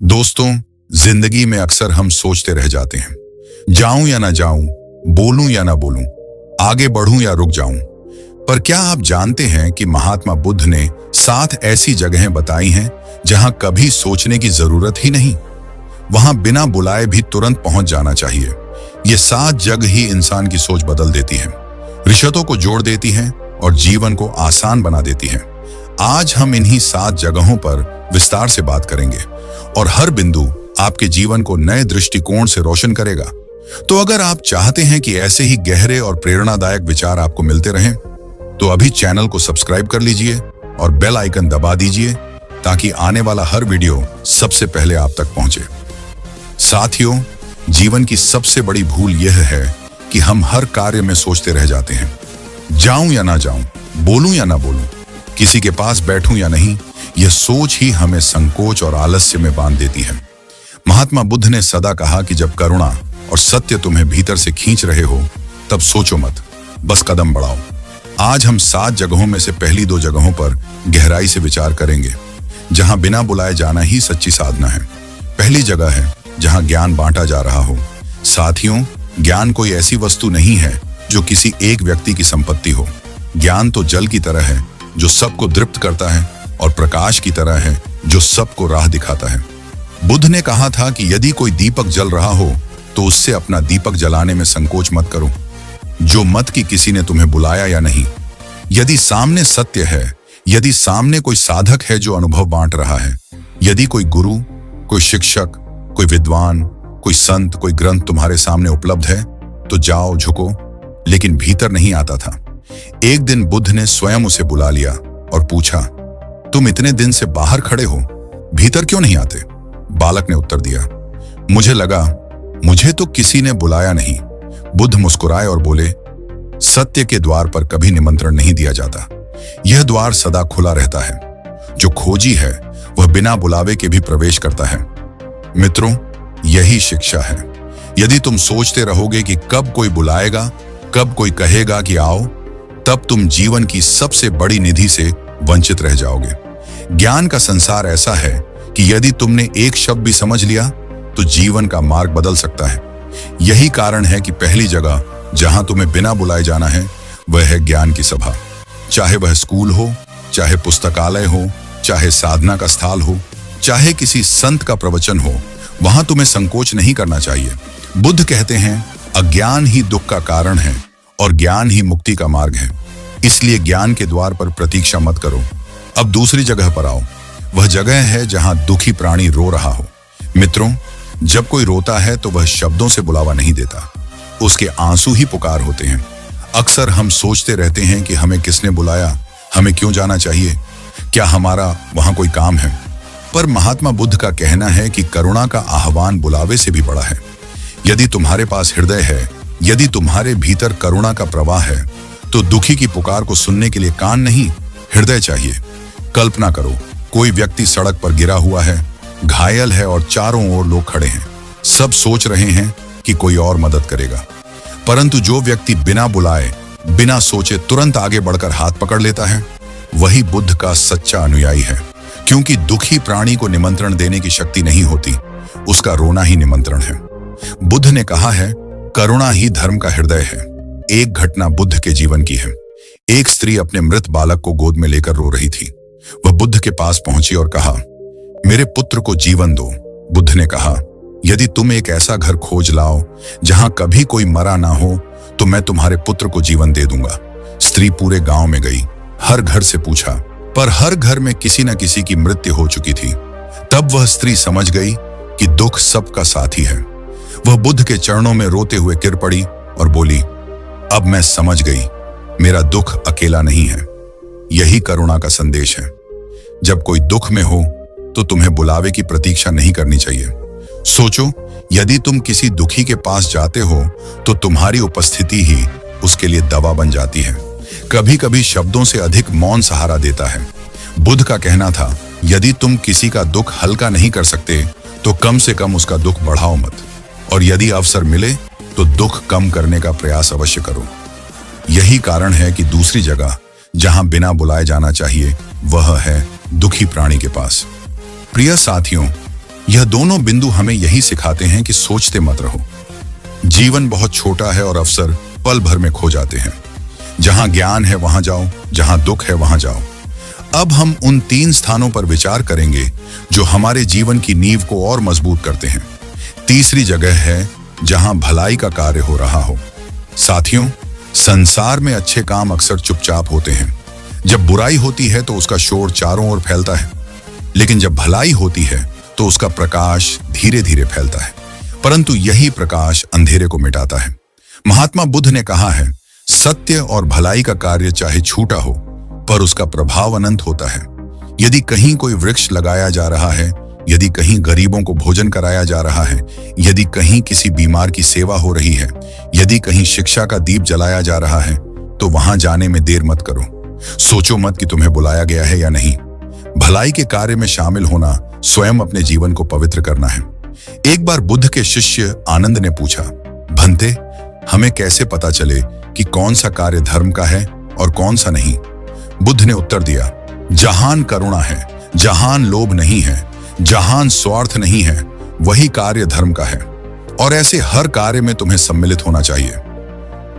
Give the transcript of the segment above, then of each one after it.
दोस्तों, जिंदगी में अक्सर हम सोचते रह जाते हैं, जाऊं या ना जाऊं, बोलूं या ना बोलूं, आगे बढ़ूं या रुक जाऊं। पर क्या आप जानते हैं कि महात्मा बुद्ध ने 7 ऐसी जगहें बताई हैं जहां कभी सोचने की जरूरत ही नहीं, वहां बिना बुलाए भी तुरंत पहुंच जाना चाहिए। ये 7 जगह ही इंसान की सोच बदल देती हैं, रिश्तों को जोड़ देती हैं और जीवन को आसान बना देती हैं। आज हम इन्हीं 7 जगहों पर विस्तार से बात करेंगे और हर बिंदु आपके जीवन को नए दृष्टिकोण से रोशन करेगा। तो अगर आप चाहते हैं कि ऐसे ही गहरे और प्रेरणादायक विचार आपको मिलते रहें, तो अभी चैनल को सब्सक्राइब कर लीजिए और बेल आइकन दबा दीजिए ताकि आने वाला हर वीडियो सबसे पहले आप तक पहुंचे। साथियों, जीवन की सबसे बड़ी भूल यह है कि हम हर कार्य में सोचते रह जाते हैं, जाऊं या ना जाऊं, बोलूं या ना बोलूं, किसी के पास बैठूं या नहीं। यह सोच ही हमें संकोच और आलस्य में बांध देती है। महात्मा बुद्ध ने सदा कहा कि जब करुणा और सत्य तुम्हें भीतर से खींच रहे हो, तब सोचो मत, बस कदम बढ़ाओ। आज हम 7 जगहों में से पहली 2 जगहों पर गहराई से विचार करेंगे, जहां बिना बुलाए जाना ही सच्ची साधना है। पहली जगह है जहां ज्ञान बांटा जा रहा हो। साथियों, ज्ञान कोई ऐसी वस्तु नहीं है जो किसी एक व्यक्ति की संपत्ति हो। ज्ञान तो जल की तरह है जो सबको तृप्त करता है और प्रकाश की तरह है जो सबको राह दिखाता है। बुद्ध ने कहा था कि यदि कोई दीपक जल रहा हो तो उससे अपना दीपक जलाने में संकोच मत करो, जो मत कि किसी ने तुम्हें बुलाया या नहीं। यदि सामने सत्य है, यदि सामने कोई साधक है जो अनुभव बांट रहा है, यदि कोई गुरु, कोई शिक्षक, कोई विद्वान, कोई संत, कोई ग्रंथ तुम्हारे सामने उपलब्ध है, तो जाओ, झुको। लेकिन भीतर नहीं आता था। एक दिन बुद्ध ने स्वयं उसे बुला लिया और पूछा, तुम इतने दिन से बाहर खड़े हो, भीतर क्यों नहीं आते? बालक ने उत्तर दिया, मुझे लगा मुझे तो किसी ने बुलाया नहीं। बुद्ध मुस्कुराए और बोले, सत्य के द्वार पर कभी निमंत्रण नहीं दिया जाता, यह द्वार सदा खुला रहता है। जो खोजी है वह बिना बुलावे के भी प्रवेश करता है। मित्रों, यही शिक्षा है। यदि तुम सोचते रहोगे कि कब कोई बुलाएगा, कब कोई कहेगा कि आओ, तब तुम जीवन की सबसे बड़ी निधि से वंचित रह जाओगे। ज्ञान का संसार ऐसा है कि यदि तुमने एक शब्द भी समझ लिया तो जीवन का मार्ग बदल सकता है। यही कारण है कि पहली जगह जहां तुम्हें बिना बुलाए जाना है वह है ज्ञान की सभा। चाहे वह स्कूल हो, चाहे पुस्तकालय हो, चाहे साधना का स्थल हो, चाहे किसी संत का प्रवचन हो, वहां तुम्हें संकोच नहीं करना चाहिए। बुद्ध कहते हैं, अज्ञान ही दुख का कारण है और ज्ञान ही मुक्ति का मार्ग है। इसलिए ज्ञान के द्वार पर प्रतीक्षा मत करो। अब दूसरी जगह पर आओ। वह जगह है जहां दुखी प्राणी रो रहा हो। मित्रों, जब कोई रोता है तो वह शब्दों से बुलावा नहीं देता, उसके आंसू ही पुकार होते हैं। अक्सर हम सोचते रहते हैं कि हमें किसने बुलाया, हमें क्यों जाना चाहिए, क्या हमारा वहां कोई काम है। पर महात्मा बुद्ध का कहना है कि करुणा का आह्वान बुलावे से भी बड़ा है। यदि तुम्हारे पास हृदय है, यदि तुम्हारे भीतर करुणा का प्रवाह है, तो दुखी की पुकार को सुनने के लिए कान नहीं, हृदय चाहिए। कल्पना करो, कोई व्यक्ति सड़क पर गिरा हुआ है, घायल है और चारों ओर लोग खड़े हैं। सब सोच रहे हैं कि कोई और मदद करेगा, परंतु जो व्यक्ति बिना बुलाए, बिना सोचे तुरंत आगे बढ़कर हाथ पकड़ लेता है, वही बुद्ध का सच्चा अनुयायी है। क्योंकि दुखी प्राणी को निमंत्रण देने की शक्ति नहीं होती, उसका रोना ही निमंत्रण है। बुद्ध ने कहा है, करुणा ही धर्म का हृदय है। एक घटना बुद्ध के जीवन की है। एक स्त्री अपने मृत बालक को गोद में लेकर रो रही थी। वह बुद्ध के पास पहुंची और कहा, मेरे पुत्र को जीवन दो। बुद्ध ने कहा, यदि तुम एक ऐसा घर खोज लाओ जहां कभी कोई मरा ना हो, तो मैं तुम्हारे पुत्र को जीवन दे दूंगा। स्त्री पूरे गांव में गई, हर घर से पूछा, पर हर घर में किसी न किसी की मृत्यु हो चुकी थी। तब वह स्त्री समझ गई कि दुख सबका साथी है। वह बुद्ध के चरणों में रोते हुए गिर पड़ी और बोली, अब मैं समझ गई, मेरा दुख अकेला नहीं है। यही करुणा का संदेश है। जब कोई दुख में हो तो तुम्हें बुलावे की प्रतीक्षा नहीं करनी चाहिए। सोचो, यदि तुम किसी दुखी के पास जाते हो तो तुम्हारी उपस्थिति ही उसके लिए दवा बन जाती है। कभी कभी शब्दों से अधिक मौन सहारा देता है। बुद्ध का कहना था, यदि तुम किसी का दुख हल्का नहीं कर सकते तो कम से कम उसका दुख बढ़ाओ मत, और यदि अवसर मिले तो दुख कम करने का प्रयास अवश्य करो। यही कारण है कि दूसरी जगह जहां बिना बुलाए जाना चाहिए वह है दुखी प्राणी के पास। प्रिय साथियों, यह दोनों बिंदु हमें यही सिखाते हैं कि सोचते मत रहो। जीवन बहुत छोटा है और अवसर पल भर में खो जाते हैं। जहां ज्ञान है वहां जाओ, जहां दुख है वहां जाओ। अब हम उन 3 स्थानों पर विचार करेंगे जो हमारे जीवन की नींव को और मजबूत करते हैं। तीसरी जगह है जहां भलाई का कार्य हो रहा हो। साथियों, संसार में अच्छे काम अक्सर चुपचाप होते हैं। जब बुराई होती है तो उसका शोर चारों ओर फैलता है, लेकिन जब भलाई होती है तो उसका प्रकाश धीरे धीरे फैलता है। परंतु यही प्रकाश अंधेरे को मिटाता है। महात्मा बुद्ध ने कहा है, सत्य और भलाई का कार्य चाहे छोटा हो, पर उसका प्रभाव अनंत होता है। यदि कहीं कोई वृक्ष लगाया जा रहा है, यदि कहीं गरीबों को भोजन कराया जा रहा है, यदि कहीं किसी बीमार की सेवा हो रही है, यदि कहीं शिक्षा का दीप जलाया जा रहा है, तो वहां जाने में देर मत करो। सोचो मत कि तुम्हें बुलाया गया है या नहीं। भलाई के कार्य में शामिल होना स्वयं अपने जीवन को पवित्र करना है। एक बार बुद्ध के शिष्य आनंद ने पूछा, भंते, हमें कैसे पता चले कि कौन सा कार्य धर्म का है और कौन सा नहीं? बुद्ध ने उत्तर दिया, जहान करुणा है, जहान लोभ नहीं है, जहान स्वार्थ नहीं है, वही कार्य धर्म का है। और ऐसे हर कार्य में तुम्हें सम्मिलित होना चाहिए।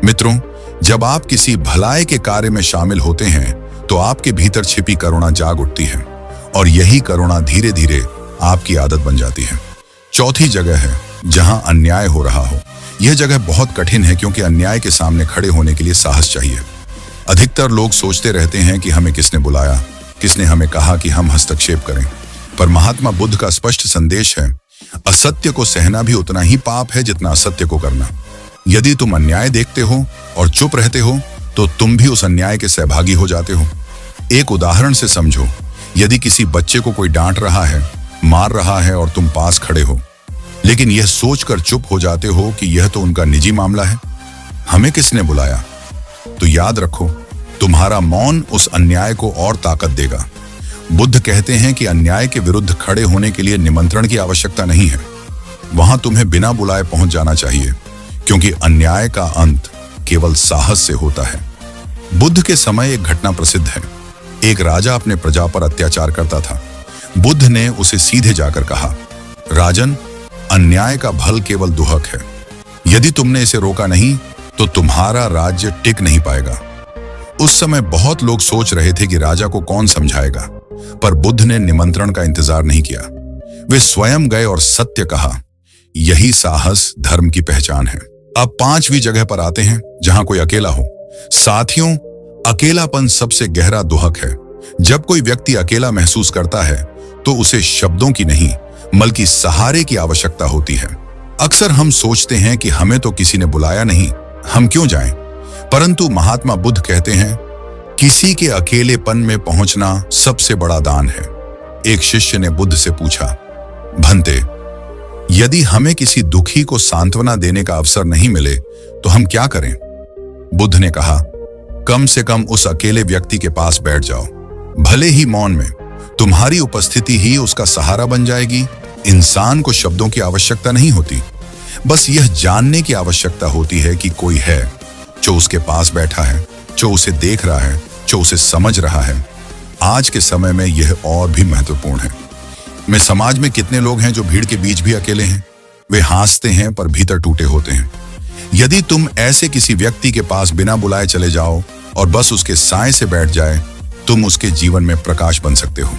मित्रों, जब आप किसी भलाई के कार्य में शामिल होते हैं तो आपके भीतर छिपी करुणा जाग उठती है और यही करुणा धीरे धीरे आपकी आदत बन जाती है। चौथी जगह है जहां अन्याय हो रहा हो। यह जगह बहुत कठिन है क्योंकि अन्याय के सामने खड़े होने के लिए साहस चाहिए। अधिकतर लोग सोचते रहते हैं कि हमें किसने बुलाया, किसने हमें कहा कि हम हस्तक्षेप करें। पर महात्मा बुद्ध का स्पष्ट संदेश है, असत्य को सहना भी उतना ही पाप है जितना असत्य को करना। यदि तुम अन्याय देखते हो और चुप रहते हो तो तुम भी उस अन्याय के सहभागी हो जाते हो। एक उदाहरण से समझो, यदि किसी बच्चे को कोई डांट रहा है, मार रहा है और तुम पास खड़े हो, लेकिन यह सोचकर चुप हो जाते हो कि यह तो उनका निजी मामला है, हमें किसने बुलाया, तो याद रखो, तुम्हारा मौन उस अन्याय को और ताकत देगा। बुद्ध कहते हैं कि अन्याय के विरुद्ध खड़े होने के लिए निमंत्रण की आवश्यकता नहीं है। वहां तुम्हें बिना बुलाए पहुंच जाना चाहिए, क्योंकि अन्याय का अंत केवल साहस से होता है। बुद्ध के समय एक घटना प्रसिद्ध है। एक राजा अपने प्रजा पर अत्याचार करता था। बुद्ध ने उसे सीधे जाकर कहा, राजन, अन्याय का भल केवल दुहक है। यदि तुमने इसे रोका नहीं तो तुम्हारा राज्य टिक नहीं पाएगा। उस समय बहुत लोग सोच रहे थे कि राजा को कौन समझाएगा, पर बुद्ध ने निमंत्रण का इंतजार नहीं किया। वे स्वयं गए और सत्य कहा। यही साहस धर्म की पहचान है। अब 5वीं जगह पर आते हैं जहां कोई अकेला हो। साथियों, अकेलापन सबसे गहरा दुहक है। जब कोई व्यक्ति अकेला महसूस करता है तो उसे शब्दों की नहीं बल्कि सहारे की आवश्यकता होती है। अक्सर हम सोचते हैं कि हमें तो किसी ने बुलाया नहीं, हम क्यों जाएं? परंतु महात्मा बुद्ध कहते हैं, किसी के अकेलेपन में पहुंचना सबसे बड़ा दान है। एक शिष्य ने बुद्ध से पूछा, भंते, यदि हमें किसी दुखी को सांत्वना देने का अवसर नहीं मिले तो हम क्या करें? बुद्ध ने कहा, कम से कम उस अकेले व्यक्ति के पास बैठ जाओ, भले ही मौन में। तुम्हारी उपस्थिति ही उसका सहारा बन जाएगी। इंसान को शब्दों की आवश्यकता नहीं होती, बस यह जानने की आवश्यकता होती है कि कोई है जो उसके पास बैठा है, जो उसे देख रहा है, जो उसे समझ रहा है। आज के समय में यह और भी महत्वपूर्ण है। में समाज में कितने लोग हैं जो भीड़ के बीच भी अकेले हैं। वे हंसते हैं पर भीतर टूटे होते हैं। यदि तुम ऐसे किसी व्यक्ति के पास बिना बुलाए चले जाओ और बस उसके साए से बैठ जाए, तुम उसके जीवन में प्रकाश बन सकते हो।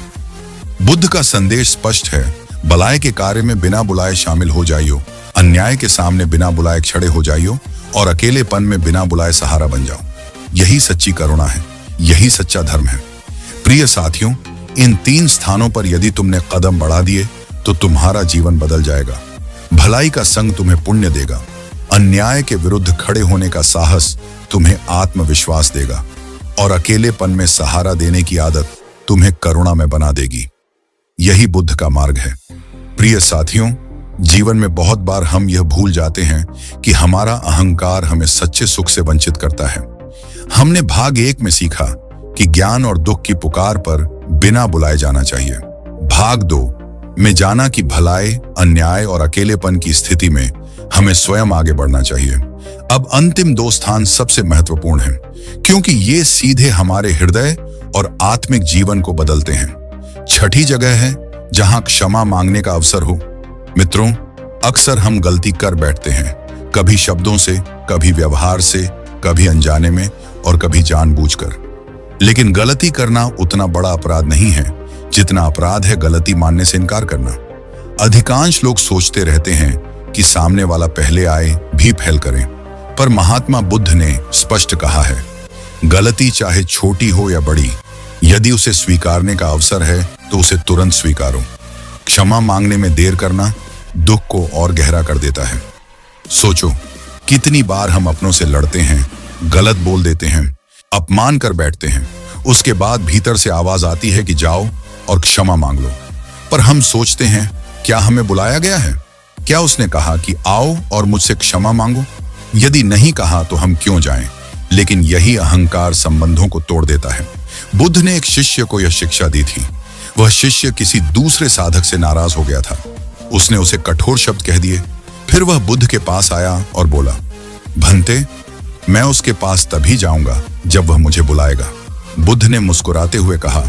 बुद्ध का संदेश स्पष्ट है, भलाई के कार्य में बिना बुलाए शामिल हो जाइयो, अन्याय के सामने बिना बुलाए खड़े हो जाइयो और अकेलेपन में बिना बुलाए सहारा बन जाओ। यही सच्ची करुणा है, यही सच्चा धर्म है। प्रिय साथियों, इन 3 स्थानों पर यदि तुमने कदम बढ़ा दिए तो तुम्हारा जीवन बदल जाएगा। भलाई का संग तुम्हें पुण्य देगा, अन्याय के विरुद्ध खड़े होने का साहस तुम्हें आत्मविश्वास देगा और अकेलेपन में सहारा देने की आदत तुम्हें करुणा में बना देगी। यही बुद्ध का मार्ग है। प्रिय साथियों, जीवन में बहुत बार हम यह भूल जाते हैं कि हमारा अहंकार हमें सच्चे सुख से वंचित करता है। हमने भाग 1 में सीखा कि ज्ञान और दुख की पुकार पर बिना बुलाए जाना चाहिए। भाग 2 में जाना कि भलाई, अन्याय और अकेलेपन की स्थिति में हमें स्वयं आगे बढ़ना चाहिए। अब अंतिम 2 स्थान सबसे महत्वपूर्ण हैं, क्योंकि ये सीधे हमारे हृदय और आत्मिक जीवन को बदलते हैं। छठी जगह है जहां क्षमा मांगने का अवसर हो। मित्रों, अक्सर हम गलती कर बैठते हैं, कभी शब्दों से, कभी व्यवहार से, कभी अनजाने में और कभी जानबूझकर। लेकिन गलती करना उतना बड़ा अपराध नहीं है जितना अपराध है गलती मानने से इनकार करना। अधिकांश लोग सोचते रहते हैं कि सामने वाला पहले आए भी पहल करें, पर महात्मा बुद्ध ने स्पष्ट कहा है, गलती चाहे छोटी हो या बड़ी, यदि उसे स्वीकारने का अवसर है तो उसे तुरंत स्वीकारो। क्षमा मांगने में देर करना दुख को और गहरा कर देता है। सोचो, कितनी बार हम अपनों से लड़ते हैं, गलत बोल देते हैं, अपमान कर बैठते हैं, उसके बाद भीतर से आवाज आती है कि जाओ और क्षमा मांग लो। पर हम सोचते हैं, क्या हमें बुलाया गया है? क्या उसने कहा कि आओ और मुझसे क्षमा मांगो? यदि नहीं कहा तो हम क्यों जाएं? लेकिन यही अहंकार संबंधों को तोड़ देता है। बुद्ध ने एक शिष्य को यह शिक्षा दी थी। वह शिष्य किसी दूसरे साधक से नाराज हो गया था। उसने उसे कठोर शब्द कह दिए। फिर वह बुद्ध के पास आया और बोला, भंते, मैं उसके पास तभी जाऊंगा जब वह मुझे बुलाएगा। बुद्ध ने मुस्कुराते हुए कहा,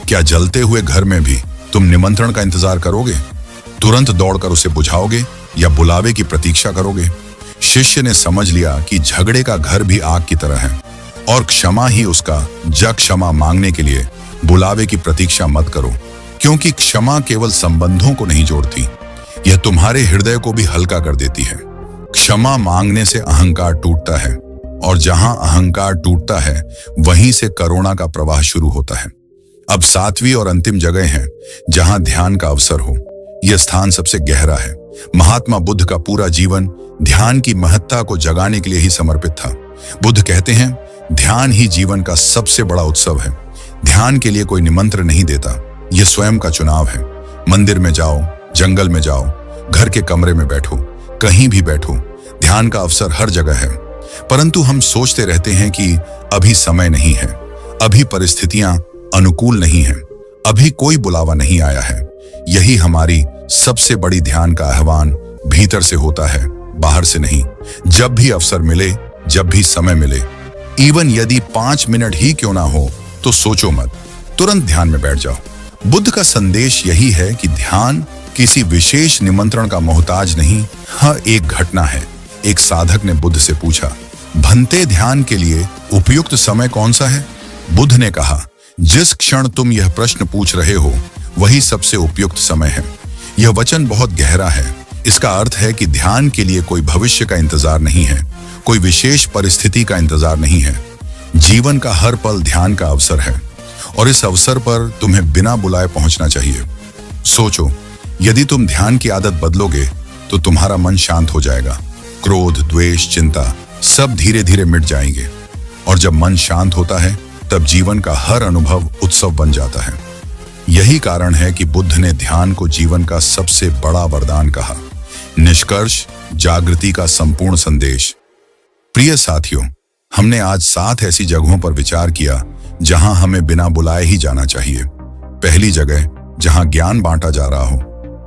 क्या जलते हुए घर में भी तुम निमंत्रण का इंतजार करोगे? तुरंत दौड़कर उसे बुझाओगे या बुलावे की प्रतीक्षा करोगे? शिष्य ने समझ लिया कि झगड़े का घर भी आग की तरह है और क्षमा ही उसका। जब क्षमा मांगने के लिए बुलावे की प्रतीक्षा मत करो, क्योंकि क्षमा केवल संबंधों को नहीं जोड़ती, यह तुम्हारे हृदय को भी हल्का कर देती है। क्षमा मांगने से अहंकार टूटता है और जहां अहंकार टूटता है वहीं से करुणा का प्रवाह शुरू होता है। अब सातवीं और अंतिम जगह है जहां ध्यान का अवसर हो। यह स्थान सबसे गहरा है। महात्मा बुद्ध का पूरा जीवन ध्यान की महत्ता को जगाने के लिए ही समर्पित था। बुद्ध कहते हैं, ध्यान ही जीवन का सबसे बड़ा उत्सव है। ध्यान के लिए कोई निमंत्रण नहीं देता, यह स्वयं का चुनाव है। मंदिर में जाओ, जंगल में जाओ, घर के कमरे में बैठो, कहीं भी बैठो, ध्यान का अवसर हर जगह है। परंतु हम सोचते रहते हैं कि अभी समय नहीं है, अभी परिस्थितियां अनुकूल नहीं हैं, अभी कोई बुलावा नहीं आया है। यही हमारी सबसे बड़ी ध्यान का आह्वान भीतर से होता है, बाहर से नहीं। जब भी अवसर मिले, जब भी समय मिले, इवन यदि 5 मिनट ही क्यों ना हो, तो सोचो मत, तुरंत ध्यान में बैठ जाओ। बुद्ध का संदेश यही है कि ध्यान किसी विशेष निमंत्रण का मोहताज नहीं, हाँ एक घटना है। एक साधक ने बुद्ध से पूछा, भंते, ध्यान के लिए उपयुक्त समय कौन सा है? बुद्ध ने कहा, जिस क्षण तुम यह प्रश्न पूछ रहे हो वही सबसे उपयुक्त समय है। यह वचन बहुत गहरा है। इसका अर्थ है कि ध्यान के लिए कोई भविष्य का इंतजार नहीं है, कोई विशेष परिस्थिति का इंतजार नहीं है। जीवन का हर पल ध्यान का अवसर है और इस अवसर पर तुम्हें बिना बुलाए पहुंचना चाहिए। सोचो, यदि तुम ध्यान की आदत बदलोगे तो तुम्हारा मन शांत हो जाएगा। क्रोध, द्वेष, चिंता सब धीरे धीरे मिट जाएंगे और जब मन शांत होता है तब जीवन का हर अनुभव उत्सव बन जाता है। यही कारण है कि बुद्ध ने ध्यान को जीवन का सबसे बड़ा वरदान कहा। निष्कर्ष, जागृति का संपूर्ण संदेश। प्रिय साथियों, हमने आज 7 ऐसी जगहों पर विचार किया जहां हमें बिना बुलाए ही जाना चाहिए। पहली जगह, जहां ज्ञान बांटा जा रहा हो।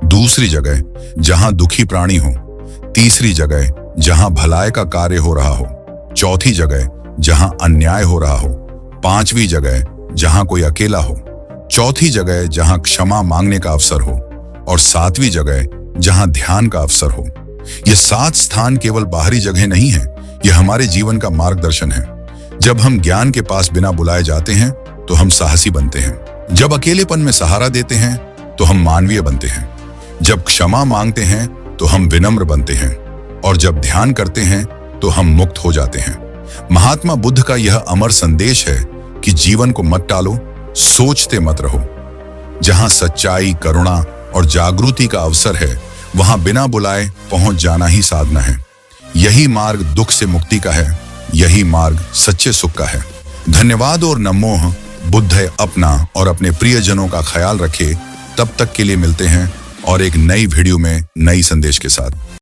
दूसरी जगह, जहां दुखी प्राणी हो। तीसरी जगह, जहां भलाई का कार्य हो रहा हो। चौथी जगह, जहां अन्याय हो रहा हो। पांचवी जगह, जहां कोई अकेला हो। चौथी जगह, जहां क्षमा मांगने का अवसर हो। और 7वीं जगह, जहां ध्यान का अवसर हो। ये 7 स्थान केवल बाहरी जगह नहीं है, यह हमारे जीवन का मार्गदर्शन है। जब हम ज्ञान के पास बिना बुलाए जाते हैं तो हम साहसी बनते हैं। जब अकेलेपन में सहारा देते हैं तो हम मानवीय बनते हैं। जब क्षमा मांगते हैं तो हम विनम्र बनते हैं और जब ध्यान करते हैं तो हम मुक्त हो जाते हैं। महात्मा बुद्ध का यह अमर संदेश है कि जीवन को मत टालो, सोचते मत रहो। जहां सच्चाई, करुणा और जागृति का अवसर है, वहां बिना बुलाए पहुंच जाना ही साधना है। यही मार्ग दुख से मुक्ति का है, यही मार्ग सच्चे सुख का है। धन्यवाद और नमोह। बुद्ध अपना और अपने प्रियजनों का ख्याल रखे। तब तक के लिए मिलते हैं और एक नई वीडियो में नई संदेश के साथ।